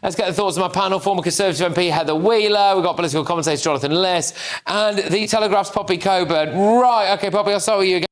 Let's get the thoughts of my panel. Former Conservative MP Heather Wheeler, we've got political commentator Jonathan Liss, and the Telegraph's Poppy Coburn. Right, OK, Poppy, I'll start with you again.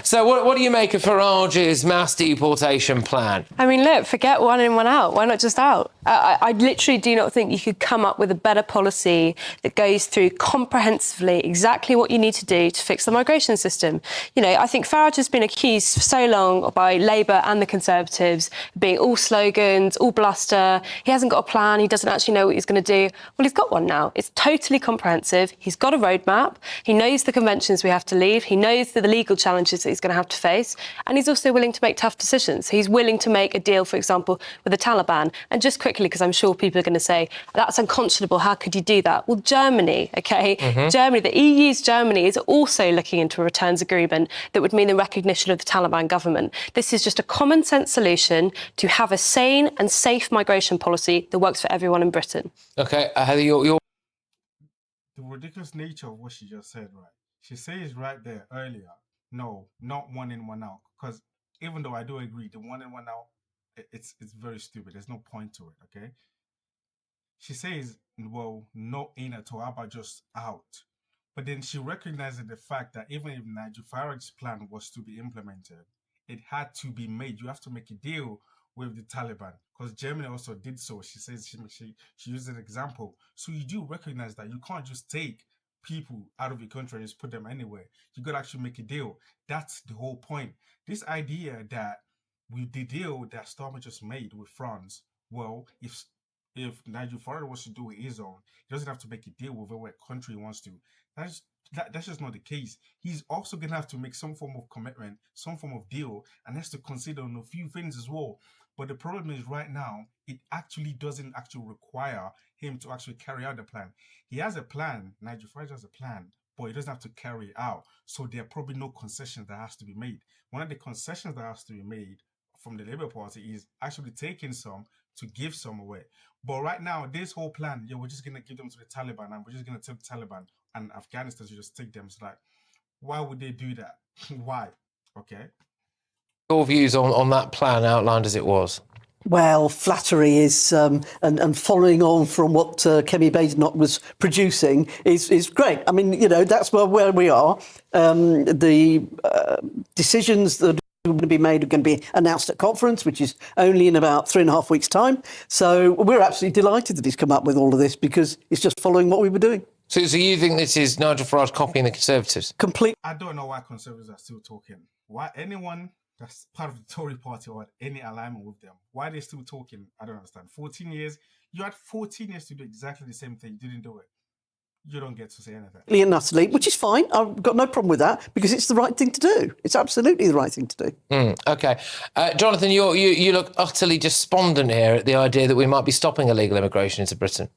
So what do you make of Farage's mass deportation plan? I mean, look, forget one in, one out. Why not just out? I literally do not think you could come up with a better policy that goes through comprehensively exactly what you need to do to fix the migration system. You know, I think Farage has been accused for so long by Labour and the Conservatives of being all slogans, all bluster. He hasn't got a plan. He doesn't actually know what he's going to do. Well, he's got one now. It's totally comprehensive. He's got a roadmap. He knows the conventions we have to leave. He knows the legal challenges that he's going to have to face. And he's also willing to make tough decisions. He's willing to make a deal, for example, with the Taliban. And just quickly, because I'm sure people are going to say, that's unconscionable, how could you do that? Well, Germany, OK? Germany, the EU's Germany is also looking into a returns agreement that would mean the recognition of the Taliban government. This is just a common sense solution to have a sane and safe migration policy that works for everyone in Britain. OK, Heather, your... The ridiculous nature of what she just said, right? She says right there earlier, no, not one in, one out. Because even though I do agree, the one in, one out, it's very stupid. There's no point to it, okay? She says, well, no in at all. How about just out? But then she recognizes the fact that even if Nigel Farage's plan was to be implemented, it had to be made. You have to make a deal with the Taliban, because Germany also did so. She says she used an example. So you do recognize that you can't just take people out of your country and just put them anywhere. You got to actually make a deal. That's the whole point. This idea that with the deal that Starmer just made with France, well, if Nigel Farage wants to do his own, he doesn't have to make a deal with whatever country he wants to. That's just not the case. He's also going to have to make some form of commitment, some form of deal, and has to consider on a few things as well. But the problem is right now, it actually doesn't actually require him to actually carry out the plan. He has a plan, Nigel Farage has a plan, but he doesn't have to carry it out. So there are probably no concessions that has to be made. One of the concessions that has to be made from the Labour Party is actually taking some to give some away. But right now, this whole plan, we're just going to give them to the Taliban, and we're just going to take the Taliban and Afghanistan to just take them. So like, why would they do that? Why? Okay. Your views on that plan outlined as it was? Well, flattery is, and following on from what Kemi Badenoch was producing is great. I mean, you know, that's where we are. The decisions that are going to be made are going to be announced at conference, which is only in about 3.5 weeks' time. So we're absolutely delighted that he's come up with all of this, because it's just following what we were doing. So you think this is Nigel Farage copying the Conservatives? Complete. I don't know why Conservatives are still talking. Why anyone that's part of the Tory party or any alignment with them, why are they still talking? I don't understand. 14 years, you had 14 years to do exactly the same thing. You didn't do it. You don't get to say anything. And utterly, which is fine. I've got no problem with that, because it's the right thing to do. It's absolutely the right thing to do. OK. Jonathan, you look utterly despondent here at the idea that we might be stopping illegal immigration into Britain.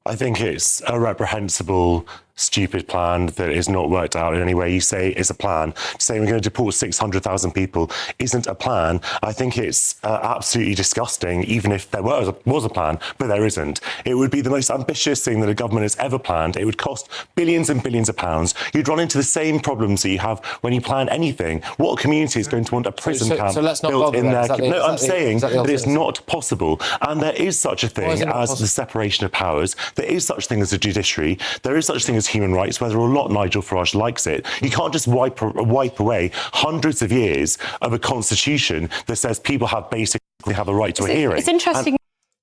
I think it's a reprehensible, stupid plan that is not worked out in any way. You say it's a plan. Saying we're going to deport 600,000 people isn't a plan. I think it's absolutely disgusting, even if there was a plan, but there isn't. It would be the most ambitious thing that a government has ever planned. It would cost billions and billions of pounds. You'd run into the same problems that you have when you plan anything. What community is going to want a prison camp built in there? No, I'm saying that it's not possible. And there is such a thing as the separation of powers. There is such a thing as a judiciary. There is such a thing as human rights, whether or not Nigel Farage likes it. You can't just wipe away hundreds of years of a constitution that says people basically have a right to a hearing. It's interesting.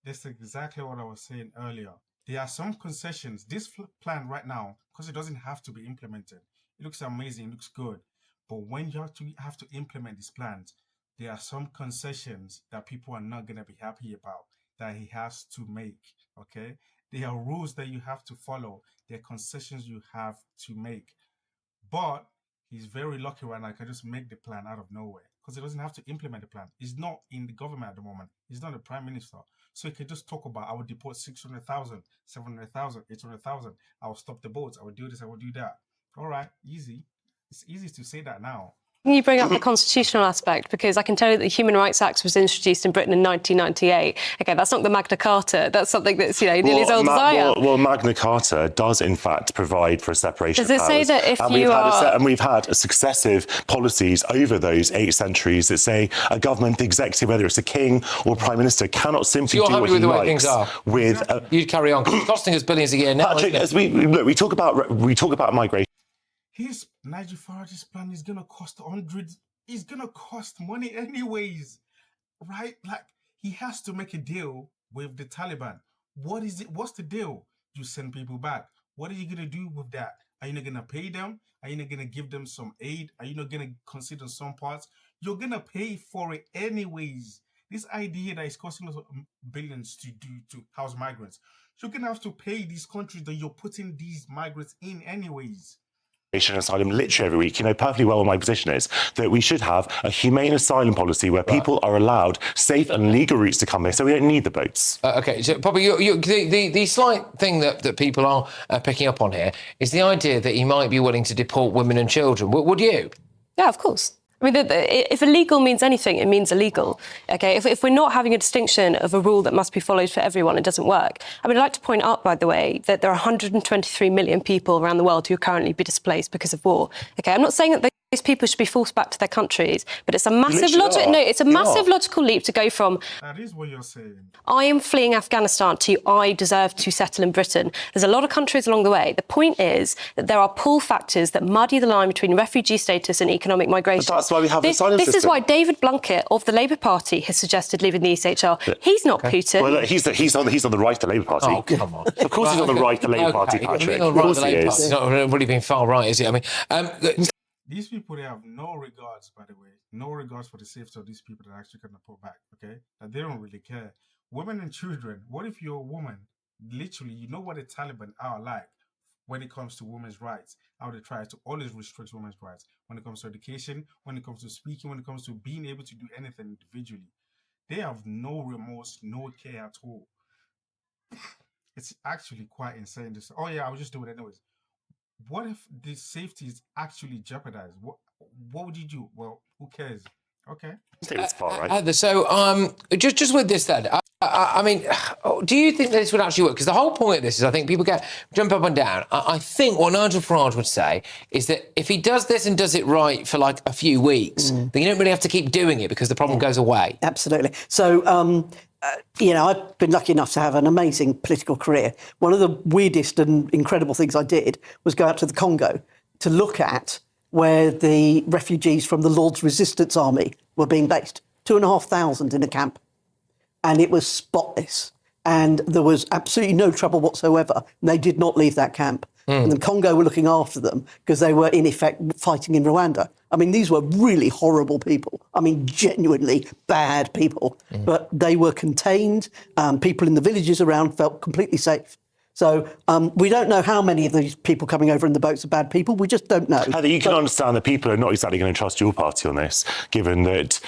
That's exactly what I was saying earlier. There are some concessions. This plan right now, because it doesn't have to be implemented, it looks amazing, it looks good. But when you have to implement these plans, there are some concessions that people are not going to be happy about that he has to make, okay? There are rules that you have to follow. There are concessions you have to make. But he's very lucky right now. He can just make the plan out of nowhere, because he doesn't have to implement the plan. He's not in the government at the moment. He's not the prime minister. So he can just talk about, I will deport 600,000, 700,000, 800,000. I will stop the boats. I will do this. I will do that. All right, easy. It's easy to say that now. You bring up the constitutional aspect, because I can tell you that the Human Rights Act was introduced in Britain in 1998. OK, that's not the Magna Carta. That's something that's, nearly as old as I am. Well, Magna Carta does, in fact, provide for a separation of powers. Does it say that if and you are... And we've had successive policies over those 8 centuries that say a government, the executive, whether it's a king or prime minister, cannot simply do what he likes with... You'd carry on, because it's costing us billions a year now. Patrick, as we talk about migration. His Nigel Farage's plan is going to cost hundreds. It's going to cost money anyways, right? Like, he has to make a deal with the Taliban. What is it? What's the deal? You send people back. What are you going to do with that? Are you not going to pay them? Are you not going to give them some aid? Are you not going to consider some parts? You're going to pay for it anyways. This idea that it's costing us billions to house migrants, you're going to have to pay these countries that you're putting these migrants in anyways. Asylum literally every week. You know perfectly well what my position is, that we should have a humane asylum policy where people are allowed safe and legal routes to come here, so we don't need the boats. OK, so Poppy, the slight thing that people are picking up on here is the idea that he might be willing to deport women and children. Would you? Yeah, of course. I mean, if illegal means anything, it means illegal. OK, if we're not having a distinction of a rule that must be followed for everyone, it doesn't work. I mean, I'd like to point out, by the way, that there are 123 million people around the world who are currently be displaced because of war. OK, I'm not saying that those people should be forced back to their countries, but it's a massive logical leap to go from that is what you're saying. I am fleeing Afghanistan to I deserve to settle in Britain. There's a lot of countries along the way. The point is that there are pull factors that muddy the line between refugee status and economic migration. But that's why we have the asylum system. This is why David Blunkett of the Labour Party has suggested leaving the ECHR. He's not Putin. Well, look, he's on the right of the Labour Party. Oh, come on. Of course he's on the right of the Labour Party, Patrick. Of course he is. It's not really been far right, is it? I mean... These people, they have no regards, by the way, no regards for the safety of these people that are actually going to pull back, okay? That they don't really care. Women and children, what if you're a woman? Literally, you know what the Taliban are like when it comes to women's rights, how they try to always restrict women's rights. When it comes to education, when it comes to speaking, when it comes to being able to do anything individually. They have no remorse, no care at all. It's actually quite insane to say, oh yeah, I'll just do it anyways. What if the safety is actually jeopardized? What would you do? Well, who cares? Okay. It's far, right? So, just with this then, I mean, do you think that this would actually work? Because the whole point of this is I think people jump up and down. I think what Nigel Farage would say is that if he does this and does it right for like a few weeks, then you don't really have to keep doing it because the problem goes away. Absolutely. So, I've been lucky enough to have an amazing political career. One of the weirdest and incredible things I did was go out to the Congo to look at where the refugees from the Lord's Resistance Army were being based. 2,500 in a camp. And it was spotless. And there was absolutely no trouble whatsoever. And they did not leave that camp. And the Congo were looking after them because they were, in effect, fighting in Rwanda. I mean, these were really horrible people. I mean, genuinely bad people. But they were contained. People in the villages around felt completely safe. So we don't know how many of these people coming over in the boats are bad people. We just don't know. Heather, you can understand that people are not exactly going to trust your party on this, given that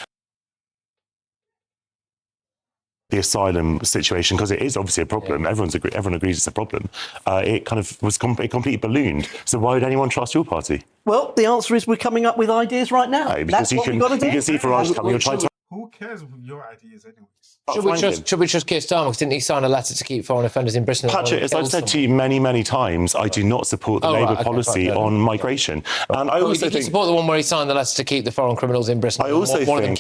the asylum situation, because it is obviously a problem. Everyone agrees it's a problem. It kind of was completely ballooned. So why would anyone trust your party? Well, the answer is we're coming up with ideas right now. Because that's what we've got to do. You can see Farage coming. You're trying to. Who cares with your ideas anyways? Should we trust Keir Starmer? Because didn't he sign a letter to keep foreign offenders in Britain? Patrick, as I've said to you many, many times, I do not support the Labour policy on migration. And I also think you support the one where he signed the letter to keep the foreign criminals in Britain. I also think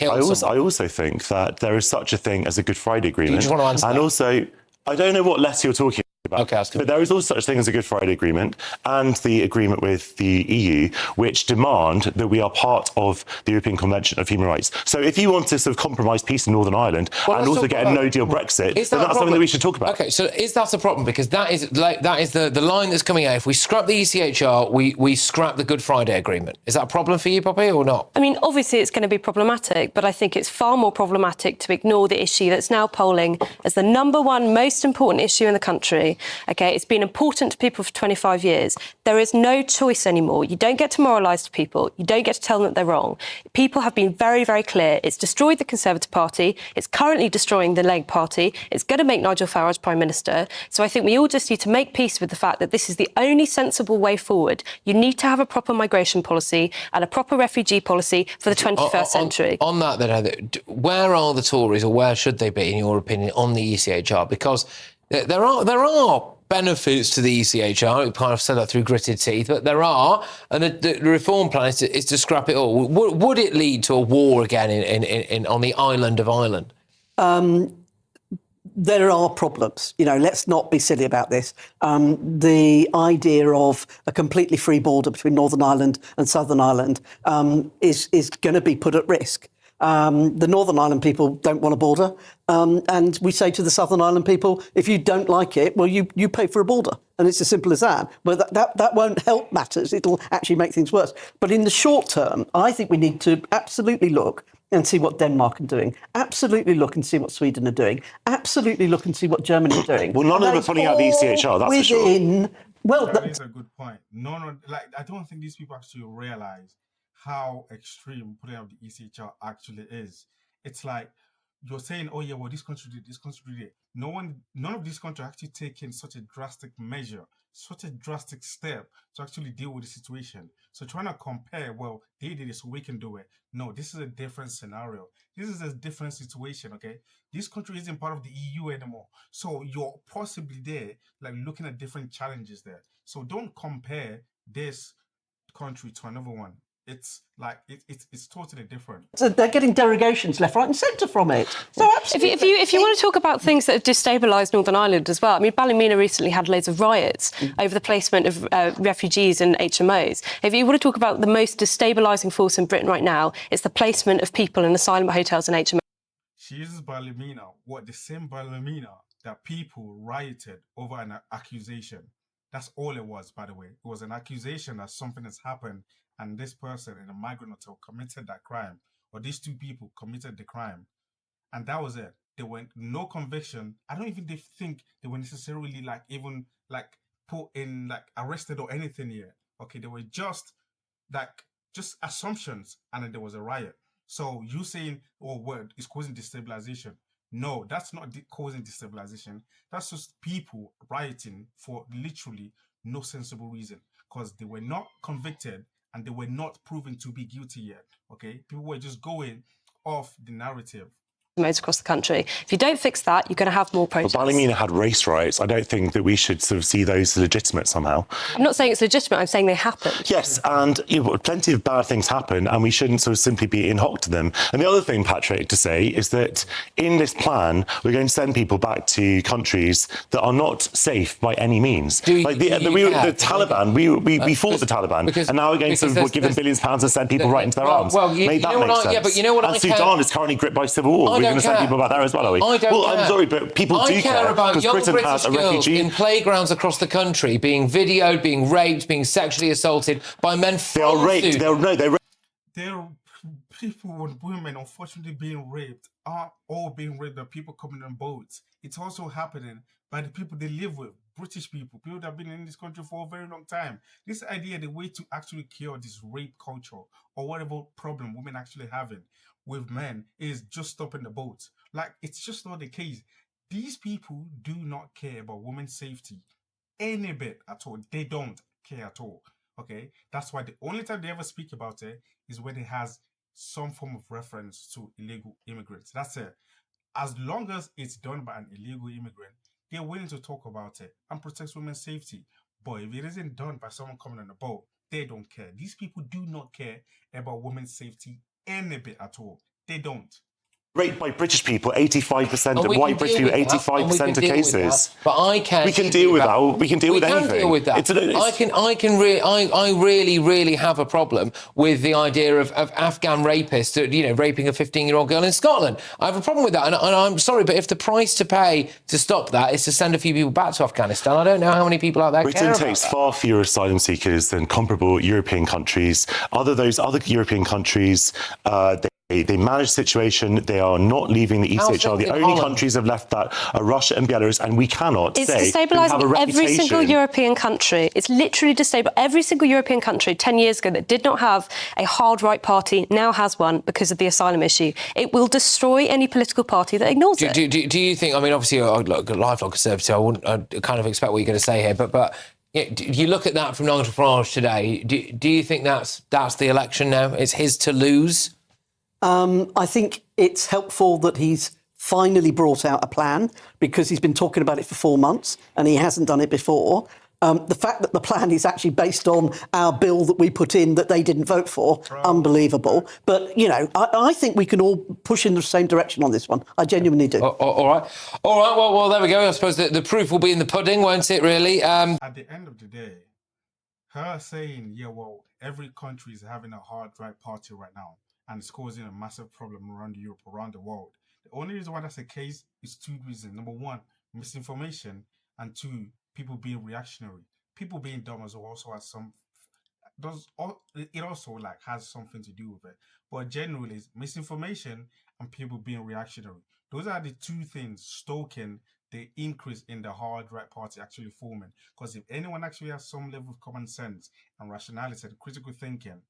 that there is such a thing as a Good Friday Agreement. You just want to answer that? Also, I don't know what letter you're talking about. Okay, but there is also such thing as a Good Friday Agreement and the agreement with the EU, which demand that we are part of the European Convention of Human Rights. So if you want to sort of compromise peace in Northern Ireland and also get a no-deal Brexit, then that's something that we should talk about. Okay, so is that a problem? Because that is the line that's coming out. If we scrap the ECHR, we scrap the Good Friday Agreement. Is that a problem for you, Poppy, or not? I mean, obviously it's going to be problematic, but I think it's far more problematic to ignore the issue that's now polling as the #1 most important issue in the country, country. Okay, it's been important to people for 25 years. There is no choice anymore. You don't get to moralise to people. You don't get to tell them that they're wrong. People have been very, very clear. It's destroyed the Conservative Party. It's currently destroying the Labour Party. It's going to make Nigel Farage Prime Minister. So I think we all just need to make peace with the fact that this is the only sensible way forward. You need to have a proper migration policy and a proper refugee policy for the 21st century. On that, then, Heather, where are the Tories, or where should they be, in your opinion, on the ECHR? Because there are benefits to the ECHR. We've kind of said that through gritted teeth, but there are, and the reform plan is to scrap it all. Would it lead to a war again on the island of Ireland? There are problems. Let's not be silly about this. The idea of a completely free border between Northern Ireland and Southern Ireland is going to be put at risk. The Northern Ireland people don't want a border. And we say to the Southern Ireland people, if you don't like it, well, you pay for a border. And it's as simple as that. Well, that won't help matters. It'll actually make things worse. But in the short term, I think we need to absolutely look and see what Denmark are doing. Absolutely look and see what Sweden are doing. Absolutely look and see what Germany are doing. Well, none of them are putting out the ECHR, that's for sure. Well, that is a good point. I don't think these people actually realise how extreme putting out the ECHR actually is. It's like you're saying, oh yeah, well, this country did, this country did it. None of these countries are actually taking such a drastic measure, such a drastic step to actually deal with the situation. So trying to compare, well, they did it, so we can do it. No, this is a different scenario. This is a different situation, okay? This country isn't part of the EU anymore. So you're possibly there, like looking at different challenges there. So don't compare this country to another one. It's like it's totally different. So they're getting derogations left, right, and centre from it. So absolutely. If you want to talk about things that have destabilised Northern Ireland as well, I mean, Ballymena recently had loads of riots over the placement of refugees and HMOs. If you want to talk about the most destabilising force in Britain right now, it's the placement of people in asylum hotels and HMOs. She uses Ballymena, the same Ballymena that people rioted over an accusation. That's all it was, by the way. It was an accusation that something has happened and this person in a migrant hotel committed that crime, or these two people committed the crime. And that was it. There were no conviction. I don't even think they were necessarily put in, arrested or anything here. Okay, they were just assumptions, and then there was a riot. So you saying, oh, word is causing destabilization. No, that's not causing destabilization. That's just people rioting for literally no sensible reason, because they were not convicted and they were not proven to be guilty yet. Okay, people were just going off the narrative. Across the country. If you don't fix that, you're going to have more protests. But Ballymena had race riots. I don't think that we should sort of see those as legitimate somehow. I'm not saying it's legitimate, I'm saying they happened. Yes, and plenty of bad things happen, and we shouldn't sort of simply be in hock to them. And the other thing, Patrick, to say is that in this plan, we're going to send people back to countries that are not safe by any means. The Taliban, we fought the Taliban, and now we're going to give them billions of pounds and send people right into their arms. Make that make sense. Yeah, but you know what? And Sudan is currently gripped by civil war. We're going to send people back there as well, are we? I don't care. I'm sorry, but people do care about young Britain British has a girls refugee in playgrounds across the country being videoed, being raped, being sexually assaulted by men. They are raped. There are people and women, unfortunately, being raped. Are all being raped by people coming on boats. It's also happening by the people they live with. British people that have been in this country for a very long time. This idea, the way to actually cure this rape culture or whatever problem women actually having with men is just stopping the boats. It's just not the case. These people do not care about women's safety any bit at all. They don't care at all. Okay, that's why the only time they ever speak about it is when it has some form of reference to illegal immigrants. That's it. As long as it's done by an illegal immigrant, they're willing to talk about it and protect women's safety. But if it isn't done by someone coming on a boat, they don't care. These people do not care about women's safety any bit at all. They don't. Raped by British people, 85% of white British people, 85% of cases. But I can't. We can deal with that. We can deal with anything. Deal with that. I really have a problem with the idea of Afghan rapists, raping a 15-year-old girl in Scotland. I have a problem with that, and I'm sorry, but if the price to pay to stop that is to send a few people back to Afghanistan, I don't know how many people out there care Britain about takes that. far fewer asylum seekers than comparable European countries. Those other European countries, They manage the situation. They are not leaving the ECHR. The in only Holland? countries have left that are Russia and Belarus, and we cannot It's say that we have a destabilising every single reputation. European country. It's literally destabilising every single European country 10 years ago that did not have a hard right party now has one because of the asylum issue. It will destroy any political party that ignores it. Do you think? I mean, obviously, you're a lifelong Conservative. I kind of expect what you're going to say here, but yeah, you look at that from Nigel Farage today. Do you think that's the election now? It's his to lose. I think it's helpful that he's finally brought out a plan because he's been talking about it for 4 months and he hasn't done it before. The fact that the plan is actually based on our bill that we put in that they didn't vote for, unbelievable. But, you know, I think we can all push in the same direction on this one. I genuinely do. All right. Well, there we go. I suppose the proof will be in the pudding, won't it, really? At the end of the day, her saying, yeah, well, every country is having a hard right party right now and it's causing a massive problem around Europe, around the world. The only reason why that's the case is 2 reasons. Number 1, misinformation, and 2, people being reactionary. People being dumb as well also has some... It also like has something to do with it. But generally, it's misinformation and people being reactionary. Those are the 2 things stoking the increase in the hard right party actually forming. Because if anyone actually has some level of common sense and rationality and critical thinking,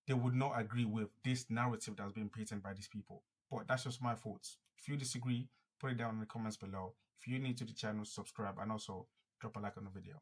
they would not agree with this narrative that's been painted by these people. But that's just my thoughts. If you disagree, put it down in the comments below. If you're new to the channel, subscribe and also drop a like on the video.